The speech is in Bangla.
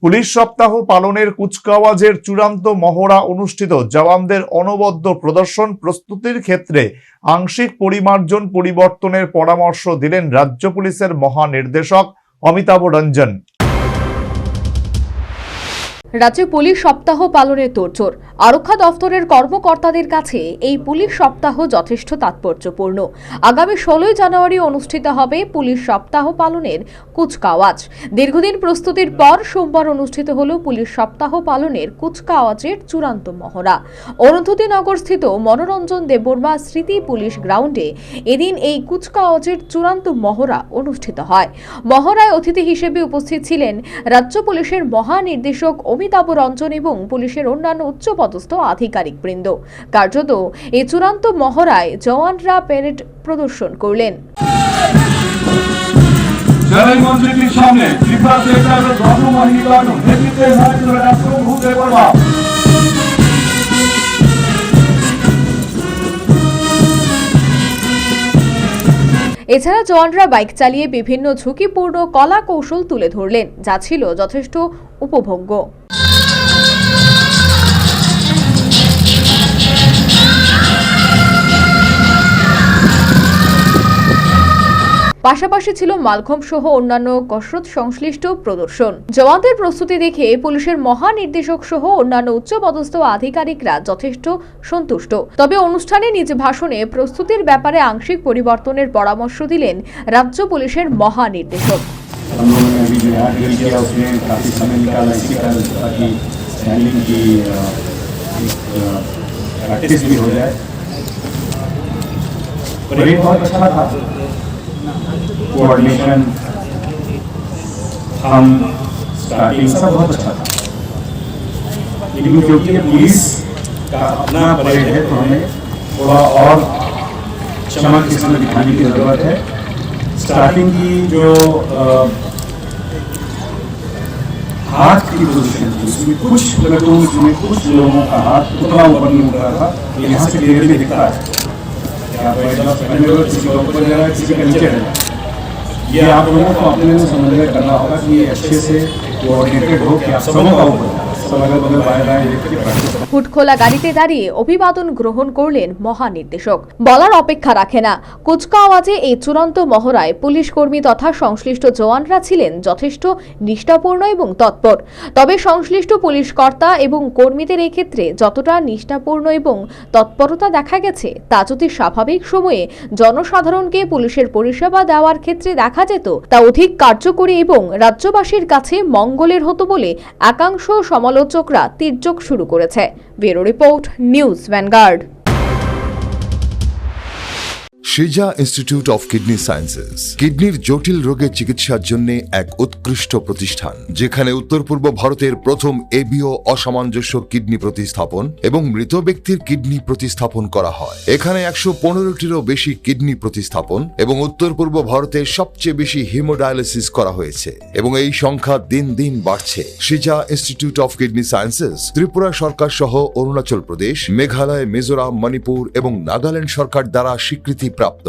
পুলিশ সপ্তাহ পালনের কুচকাওয়াজের চূড়ান্ত মহড়া অনুষ্ঠিত। জওয়ানদের অনবদ্য প্রদর্শন প্রস্তুতির ক্ষেত্রে আংশিক পরিমার্জন পরিবর্তনের পরামর্শ দিলেন রাজ্য পুলিশের মহানির্দেশক অমিতাভ রঞ্জন। রাজ্যে পুলিশ সপ্তাহ পালনের তোড়জোড়। আরক্ষা দফতরের কর্মকর্তাদের কাছে এই পুলিশ সপ্তাহ যথেষ্ট তাৎপর্যপূর্ণ। আগামী 16 জানুয়ারি অনুষ্ঠিত হবে পুলিশ সপ্তাহ পালনের কুচকাওয়াজ। দীর্ঘদিন প্রস্তুতির পর সোমবার অনুষ্ঠিত হল পুলিশ সপ্তাহ পালনের কুচকাওয়াজের চূড়ান্ত মহড়া। অরুন্ধতিনগরস্থিত মনোরঞ্জন দেববর্মা স্মৃতি পুলিশ গ্রাউন্ডে এদিন এই কুচকাওয়াজের চূড়ান্ত মহড়া অনুষ্ঠিত হয়। মহড়ায় অতিথি হিসেবে উপস্থিত ছিলেন রাজ্য পুলিশের মহানির্দেশক অমিতাভ রঞ্জন এবং পুলিশের অন্যান্য উচ্চপদস্থ আধিকারিক বৃন্দ। কার্যত এই চূড়ান্ত মহড়ায় জওয়ানরা প্যারেড প্রদর্শন করলেন। এছাড়া জওয়ানরা বাইক চালিয়ে বিভিন্ন ঝুঁকিপূর্ণ কলা কৌশল তুলে ধরলেন, যা ছিল যথেষ্ট উপভোগ্য। পাশাপাশি ছিল মালখম্ব সহ অন্যান্য কসরত সংশ্লিষ্ট প্রদর্শন। জওয়ানদের প্রস্তুতি দেখে পুলিশের মহানির্দেশক সহ অন্যান্য উচ্চপদস্থ আধিকারিকরা যথেষ্ট সন্তুষ্ট। তবে অনুষ্ঠানে নিজ ভাষণে প্রস্তুতির ব্যাপারে আংশিক পরিবর্তনের পরামর্শ দিলেন রাজ্য পুলিশের মহানির্দেশক। कोऑर्डिनेशन हम स्टार्टिंग सब बहुत अच्छा था, लेकिन क्योंकि पुलिस का अपना परेड है तो हमें थोड़ा और चमक इसमें दिखाने की ज़रूरत है। स्टार्टिंग की जो हाथ की पोजीशन थी उसमें कुछ प्लेटून्स में कुछ लोगों का हाथ उतना ऊपर नहीं उठ रहा था, यहाँ से धीरे धीरे दिखता है। किसी के ऊपर जा रहा है, किसी के नीचे रह रहा है। ये आप लोगों को अपने में समन्वय करना होगा कि ये अच्छे से कोऑर्डिनेटेड हो कि आप सबों का ऊपर হুটখোলা গাড়িতে দাঁড়িয়ে অভিবাদন গ্রহণ করলেন মহানির্দেশক। বলার অপেক্ষা রাখে না, কুচকাওয়াজে এই চূড়ান্ত মহড়ায় পুলিশ কর্মী তথা সংশ্লিষ্ট জওয়ানরা ছিলেন যথেষ্ট নিষ্ঠাপূর্ণ এবং তৎপর। তবে সংশ্লিষ্ট পুলিশ কর্তা এবং কর্মীদের এই ক্ষেত্রে যতটা নিষ্ঠাপূর্ণ এবং তৎপরতা দেখা গেছে, তা যদি স্বাভাবিক সময়ে জনসাধারণকে পুলিশের পরিষেবা দেওয়ার ক্ষেত্রে দেখা যেত, তা অধিক কার্যকরী এবং রাজ্যবাসীর কাছে মঙ্গলের হতো বলে একাংশ সমালোচকরা তির্যক শুরু করেছে। Bureau report, news vanguard. সিজা ইনস্টিটিউট অফ কিডনি সায়েন্সেস কিডনির জটিল রোগের চিকিৎসার জন্য এক উৎকৃষ্ট প্রতিষ্ঠান, যেখানে উত্তর পূর্ব ভারতের প্রথম এবিও অসামঞ্জস্য কিডনি প্রতিস্থাপন এবং মৃত ব্যক্তির কিডনি প্রতিস্থাপন করা হয়। এখানে 115টিরও বেশি কিডনি প্রতিস্থাপন এবং উত্তর পূর্ব ভারতের সবচেয়ে বেশি হিমোডায়ালিসিস করা হয়েছে এবং এই সংখ্যা দিন দিন বাড়ছে। সিজা institute of kidney sciences Tripura সরকার সহ অরুণাচল প্রদেশ, মেঘালয়, মিজোরাম, মণিপুর এবং নাগাল্যান্ড সরকার দ্বারা স্বীকৃতি প্রাপ্ত।